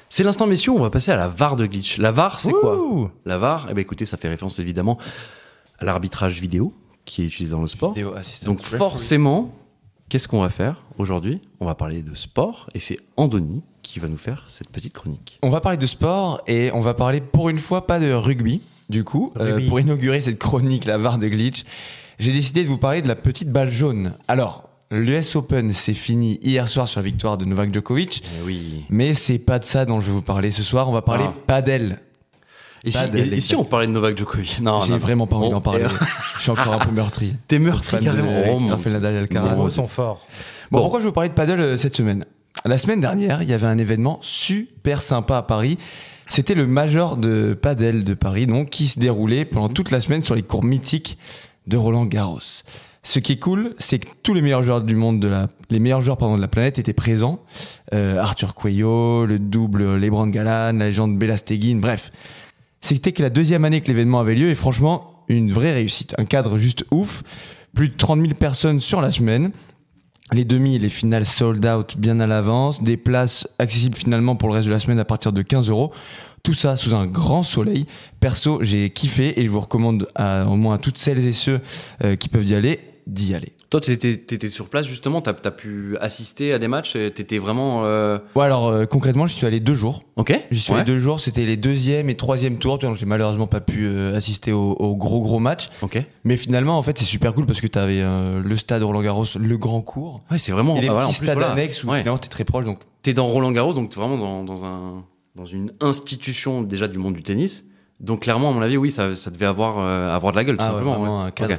C'est l'instant messieurs, on va passer à la VAR de Glitch. La VAR, c'est quoi? La VAR, eh ben écoutez, ça fait référence évidemment à l'arbitrage vidéo qui est utilisé dans le sport. Donc forcément, qu'est-ce qu'on va faire aujourd'hui? On va parler de sport et c'est Andoni qui va nous faire cette petite chronique. On va parler de sport et on va parler pour une fois pas de rugby. Du coup, pour inaugurer cette chronique, la VAR de Glitch, j'ai décidé de vous parler de la petite balle jaune. Alors, l'US Open, c'est fini hier soir sur la victoire de Novak Djokovic. Oui. Mais c'est pas de ça dont je vais vous parler ce soir. On va parler padel. Et si on parlait de Novak Djokovic? Non, j'ai vraiment pas envie d'en parler. Je suis encore un peu meurtri. T'es meurtri carrément. Rafael Nadal et Alcaraz. Les mots sont forts. Bon, pourquoi je vais vous parler de padel cette semaine? La semaine dernière, il y avait un événement super sympa à Paris. C'était le Major de padel de Paris, donc, qui se déroulait pendant toute la semaine sur les cours mythiques de Roland-Garros. Ce qui est cool, c'est que tous les meilleurs joueurs du monde, les meilleurs joueurs de la planète étaient présents. Arthur Cuello, le double Lebron Galan, la légende Bela Stegin, bref. C'était que la deuxième année que l'événement avait lieu et franchement, une vraie réussite. Un cadre juste ouf. Plus de 30 000 personnes sur la semaine. Les demi et les finales sold out bien à l'avance. Des places accessibles finalement pour le reste de la semaine à partir de 15 €. Tout ça sous un grand soleil. Perso, j'ai kiffé et je vous recommande au moins à toutes celles et ceux qui peuvent y aller, d'y aller. Toi, t'étais sur place justement, t'as pu assister à des matchs, t'étais vraiment... Ouais, alors concrètement, j'y suis allé 2 jours. Ok. J'y suis allé 2 jours, c'était les 2e et 3e tours. J'ai malheureusement pas pu assister au gros match. Ok. Mais finalement, en fait, c'est super cool parce que t'avais le stade Roland-Garros, le grand cours. Ouais, c'est vraiment... Et les petits stades voilà. annexes où finalement t'es très proche. Donc... T'es dans Roland-Garros, donc t'es vraiment dans une institution déjà du monde du tennis. Donc clairement, à mon avis, oui, ça devait avoir de la gueule, tout simplement. Ouais, vraiment un cadre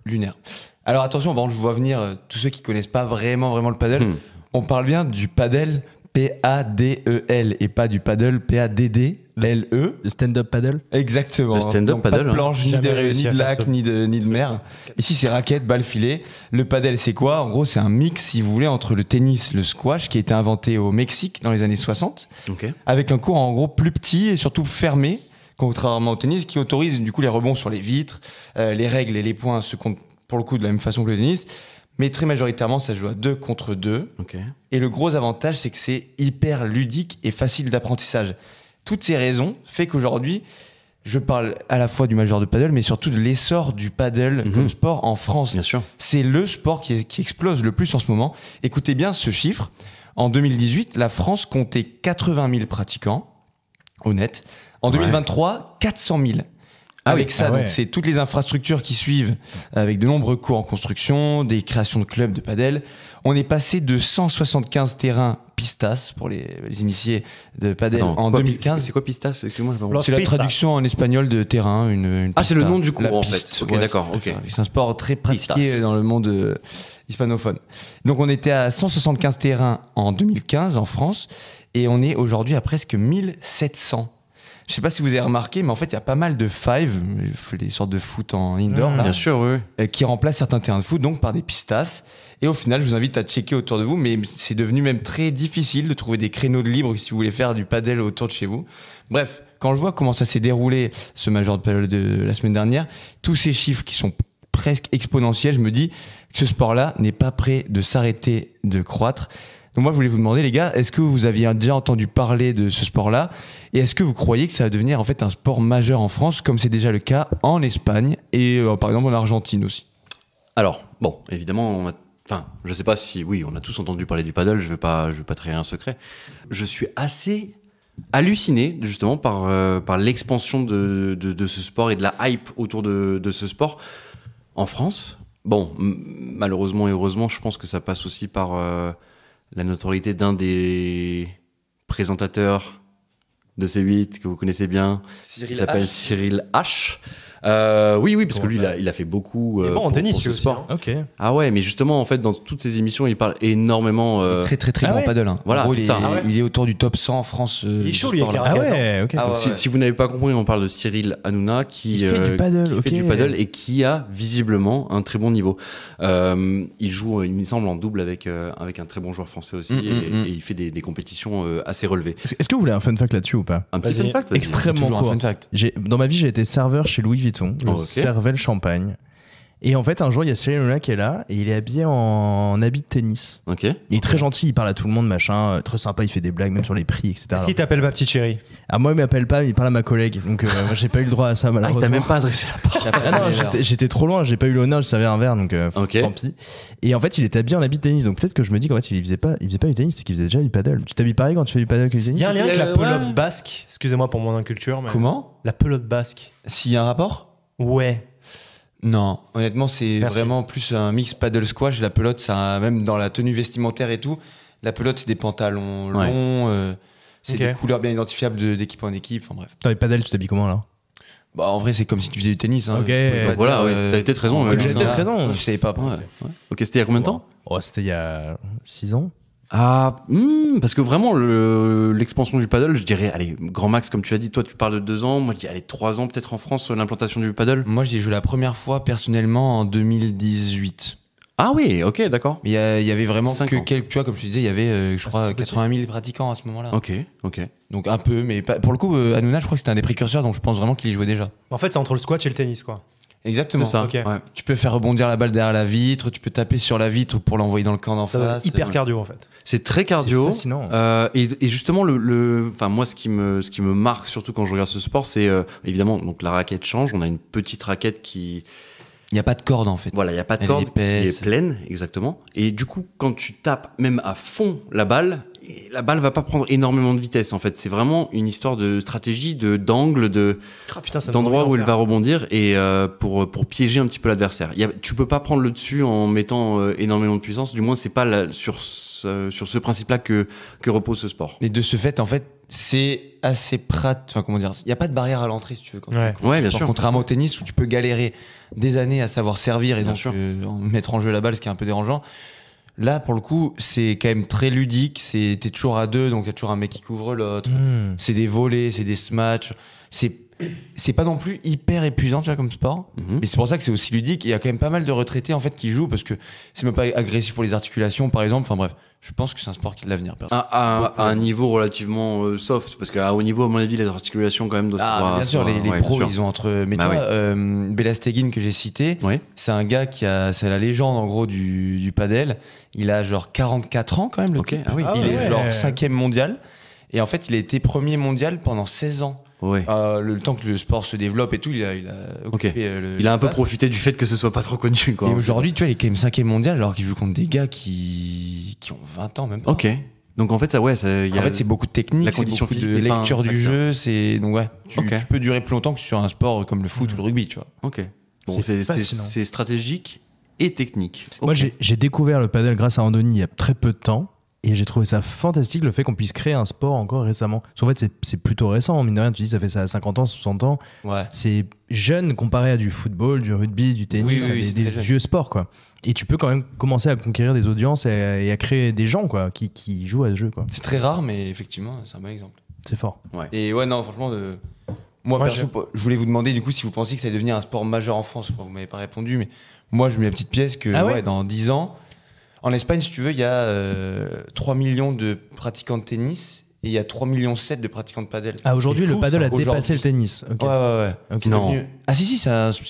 lunaire. Alors attention, je vois venir tous ceux qui connaissent pas vraiment le padel. On parle bien du padel P-A-D-E-L et pas du paddle P-A-D-D-L-E. Le stand-up paddle. Exactement. Le stand-up donc, paddle. Pas de planche, ni de lac, ni de mer. Ici, c'est raquette, balle filée. Le padel, c'est quoi? En gros, c'est un mix, si vous voulez, entre le tennis, le squash, qui a été inventé au Mexique dans les années 60, avec un court en gros plus petit et surtout fermé, contrairement au tennis, qui autorise du coup les rebonds sur les vitres, les règles et les points se comptent pour le coup de la même façon que le tennis, mais très majoritairement ça se joue à 2 contre 2. Et le gros avantage, c'est que c'est hyper ludique et facile d'apprentissage. Toutes ces raisons fait qu'aujourd'hui, je parle à la fois du major de paddle, mais surtout de l'essor du paddle comme sport en France. Bien sûr. C'est le sport qui explose le plus en ce moment. Écoutez bien ce chiffre. En 2018, la France comptait 80 000 pratiquants, honnête. En 2023, 400 000. Avec ça, donc c'est toutes les infrastructures qui suivent, avec de nombreux cours en construction, des créations de clubs de padel. On est passé de 175 terrains pistas pour les initiés de padel en 2015. C'est quoi pistas? Excuse-moi. C'est la traduction en espagnol de terrain. Une c'est le nom du cours en piste. fait. Ok, d'accord. C'est un sport très pratiqué dans le monde hispanophone. Donc on était à 175 terrains en 2015 en France et on est aujourd'hui à presque 1700. Je sais pas si vous avez remarqué, mais en fait, il y a pas mal de five, les sortes de foot en indoor, là, bien sûr, oui. Qui remplacent certains terrains de foot, donc par des pistas. Et au final, je vous invite à checker autour de vous, mais c'est devenu même très difficile de trouver des créneaux de libre si vous voulez faire du padel autour de chez vous. Bref, quand je vois comment ça s'est déroulé, ce major de padel de la semaine dernière, tous ces chiffres qui sont presque exponentiels, je me dis que ce sport-là n'est pas prêt de s'arrêter de croître. Donc moi, je voulais vous demander, les gars, est-ce que vous aviez déjà entendu parler de ce sport-là? Et est-ce que vous croyez que ça va devenir en fait un sport majeur en France, comme c'est déjà le cas en Espagne et par exemple en Argentine aussi? Alors, bon, évidemment, je sais pas si... Oui, on a tous entendu parler du paddle, je vais pas trahir un secret. Je suis assez halluciné, justement, par l'expansion de ce sport et de la hype autour de ce sport en France. Bon, malheureusement et heureusement, je pense que ça passe aussi par... la notoriété d'un des présentateurs de C8 que vous connaissez bien, qui s'appelle Cyril H. Oui, parce que lui, il a fait beaucoup bon en tennis, pour ce sport. Hein. Ok. Ah ouais, mais justement, en fait, dans toutes ces émissions, il parle énormément. Très bon paddle. Hein. Voilà, en gros, c'est il est autour du top 100 en France. Il est chaud, lui, avec Si vous n'avez pas compris, on parle de Cyril Hanouna qui fait du paddle, et qui a visiblement un très bon niveau. Il joue, il me semble, en double avec un très bon joueur français aussi, et il fait des compétitions assez relevées. Est-ce que vous voulez un fun fact là-dessus ou pas? Un petit fun fact, extrêmement court. Dans ma vie, j'ai été serveur chez Louis Vuitton. Je servais le champagne. Et en fait, un jour, il y a Cyril Hanouna qui est là et il est habillé en habit de tennis. Ok. Il est très gentil, il parle à tout le monde, machin, très sympa, il fait des blagues, même sur les prix, etc. Est-ce qu'il t'appelle ma petite chérie? Ah, moi, il m'appelle pas, il parle à ma collègue. Donc, moi, j'ai pas eu le droit à ça, Ah, malheureusement. t'as même pas adressé la parole. Ah non, j'étais trop loin, j'ai pas eu l'honneur, je servais un verre, donc Ok. tant pis. Et en fait, il était habillé en habit de tennis, donc peut-être que je me dis qu'en fait, il faisait pas du tennis, c'est qu'il faisait déjà du paddle. Tu t'habilles pareil quand tu fais du paddle que du Il tennis? y a un lien avec la Ouais. pelote basque. Excusez-moi pour mon inculture. Mais... Comment? La pelote basque. S'il y a un rapport? Ouais. Non, honnêtement, c'est Merci. vraiment plus un mix paddle squash. La pelote, même dans la tenue vestimentaire et tout, la pelote, c'est des pantalons Ouais. longs, c'est Ok. des couleurs bien identifiables d'équipe en équipe. Enfin bref. Dans les paddles, tu t'habilles comment là? Bah, en vrai, c'est comme si tu faisais du tennis. Hein. Ok. Tu pouvais pas Voilà, dire, ouais. T'avais peut-être raison. en ouais, J'ai non. peut-être raison. Je savais pas. par Ouais, contre. ouais. Ok, c'était il y a combien de temps? Oh, c'était il y a 6 ans. Ah, parce que vraiment, l'expansion du paddle, je dirais, allez, grand max, comme tu l'as dit, toi tu parles de 2 ans, moi je dis, allez, 3 ans peut-être en France, l'implantation du paddle. Moi, j'y ai joué la première fois personnellement en 2018. Ah oui, ok, d'accord. Mais il y avait vraiment 5 que ans. quelques, tu vois, comme je te disais, il y avait, je crois, 80 000 pratiquants à ce moment-là. Ok, ok. Donc un peu, mais pour le coup, Hanouna, je crois que c'était un des précurseurs, donc je pense vraiment qu'il y jouait déjà. En fait, c'est entre le squash et le tennis, quoi. Exactement. C'est ça. ok. Ouais. Tu peux faire rebondir la balle derrière la vitre, tu peux taper sur la vitre pour l'envoyer dans le camp d'en Ça doit être face. hyper cardio, en fait. C'est très cardio. C'est fascinant. Et justement, enfin moi, ce qui me marque surtout quand je regarde ce sport, c'est évidemment donc la raquette change. On a une petite raquette qui, Il n'y a pas de corde en fait. voilà, il y a pas de Elle est corde, qui épaisse. est pleine, exactement. Et du coup, quand tu tapes même à fond la balle va pas prendre énormément de vitesse. En fait, c'est vraiment une histoire de stratégie, d'angle, Ah putain, ça me d'endroit donne où envie elle d'en va rebondir et pour piéger un petit peu l'adversaire. Tu peux pas prendre le dessus en mettant énormément de puissance. Du moins, c'est pas sur ce principe-là que repose ce sport. Et de ce fait, en fait, c'est assez enfin comment dire, il n'y a pas de barrière à l'entrée si tu veux. Quand Ouais. tu Ouais, bien Genre, sûr. contrairement au tennis où tu peux galérer des années à savoir servir et Bien donc sûr. mettre en jeu la balle, ce qui est un peu dérangeant. Là, pour le coup, c'est quand même très ludique. T'es toujours à deux, donc il y a toujours un mec qui couvre l'autre. Mmh. C'est des volets, c'est des smatchs. C'est pas non plus hyper épuisant, tu vois, comme sport. Mhm. Mais c'est pour ça que c'est aussi ludique. Et il y a quand même pas mal de retraités en fait qui jouent parce que c'est même pas agressif pour les articulations, par exemple. Enfin bref, je pense que c'est un sport qui a de l'avenir. À un niveau relativement soft, parce qu'à haut niveau, à mon avis, les articulations quand même doivent Bien sûr, les ouais, pros, bien sûr. ils ont entre. Mais Bah tu vois, Belasteguin que j'ai cité, Ouais. c'est un gars c'est la légende en gros du padel. Il a genre 44 ans quand même, le Ok, type. ah oui. Ah Il ouais. est genre 5e mondial. Et en fait, il a été premier mondial pendant 16 ans. Ouais. Le temps que le sport se développe et tout, il a occupé Il a un peu place. profité du fait que ce soit pas trop connu, quoi. Et aujourd'hui, tu vois, il est quand même 5e mondial alors qu'il joue contre des gars qui ont 20 ans même pas. Ok. Donc en fait, il y a En fait, c'est beaucoup de technique, la c'est condition beaucoup de physique n'est pas un lecture du facteur. jeu. Donc ouais, tu Ok. peux durer plus longtemps que sur un sport comme le foot ou le rugby, tu vois. Ok. Bon, C'est fascinant. c'est stratégique et technique. Moi, Ok. j'ai découvert le paddle grâce à Andoni il y a très peu de temps. Et j'ai trouvé ça fantastique le fait qu'on puisse créer un sport encore récemment. Parce qu'en fait, c'est plutôt récent. Mine de rien, tu dis, ça fait ça à 50 ans, 60 ans. Ouais. C'est jeune comparé à du football, du rugby, du tennis, Oui, c'est des très jeune. vieux sports, quoi. Et tu peux quand même commencer à conquérir des audiences et à créer des gens, quoi, qui jouent à ce jeu, quoi. C'est très rare, mais effectivement, c'est un bon exemple. C'est fort. Et ouais, non, franchement, moi, perso, je voulais vous demander du coup si vous pensiez que ça allait devenir un sport majeur en France. Vous m'avez pas répondu, mais moi, je mets la petite pièce que Ah ouais dans 10 ans, en Espagne, si tu veux, il y a 3 millions de pratiquants de tennis et il y a 3,7 millions de pratiquants de padel. Ah, aujourd'hui, C'est le fou, paddle ça. a dépassé Aujourd'hui. le tennis. Ok. Ouais. Ok. Non. Ah si, c'est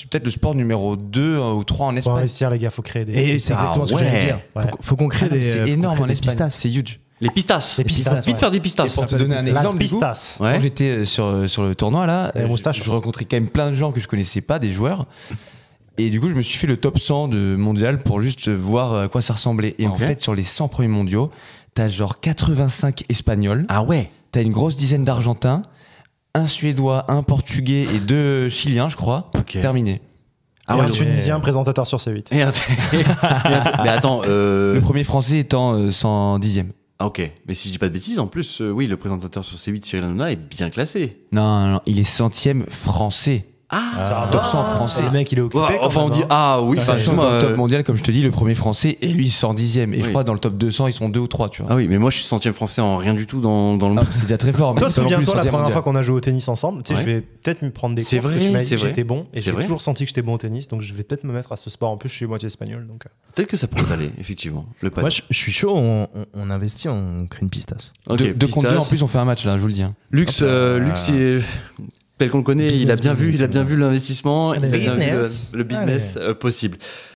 peut-être le sport numéro 2 ou 3 en Faut Espagne. investir, les gars, faut créer des. Et c'est exactement ce que j'allais ouais. dire. Ouais. Faut qu'on crée Ah non, des. c'est faut qu'on énorme crée en des Espagne, pistas. c'est huge. Les pistas. Les pistas, Vite ouais. faire des Et pistas. pour te donner un exemple, du coup, pistas. Ouais. quand j'étais sur le tournoi là, Et la moustache. je rencontrais quand même plein de gens que je connaissais pas, des joueurs. Et du coup, je me suis fait le top 100 de mondial pour juste voir à quoi ça ressemblait. Et en Ok. fait, sur les 100 premiers mondiaux, t'as genre 85 Espagnols, Ah ouais. t'as une grosse dizaine d'Argentins, un Suédois, un Portugais et 2 Chiliens, je crois. Ok. Terminé. Ah ouais, un ouais. Tunisien, présentateur sur C8. Mais attends. Le premier français étant 110e. Ah, ok. Mais si je dis pas de bêtises, en plus, oui, le présentateur sur C8, Cyril Hanouna, est bien classé. Non, il est 100e français. Ah. top 100 français. Le mec, il est occupé. Ouais, quand enfin, on même, dit hein. ah oui. enfin, Sachant que excuse-moi, dans le top mondial, comme je te dis, le premier français et lui 110e. Et Oui. je crois dans le top 200, ils sont 2 ou 3, tu vois. Ah oui, mais moi je suis 100e français en rien du tout dans le Ah, monde. c'est déjà très fort. Mais Toi, c'est pas non plus souviens-toi la 100e première mondial. fois qu'on a joué au tennis ensemble. Tu sais, Ouais. je vais peut-être me prendre des cours. C'est parce vrai, que tu m'as dit c'est que vrai. j'étais bon. Et C'est j'ai vrai. toujours senti que j'étais bon au tennis. Donc je vais peut-être me mettre à ce sport. En plus, je suis moitié espagnol. Donc. Peut-être que ça pourrait aller, effectivement. Le paddle. Moi, je suis chaud, on investit, on crée une pistas. Ok, Deux contre deux, en pistas. plus, on fait un match là, je vous le dis. hein. Lux, Lux, tel qu'on le connaît, il a bien vu l'investissement, il a bien vu business. le business possible.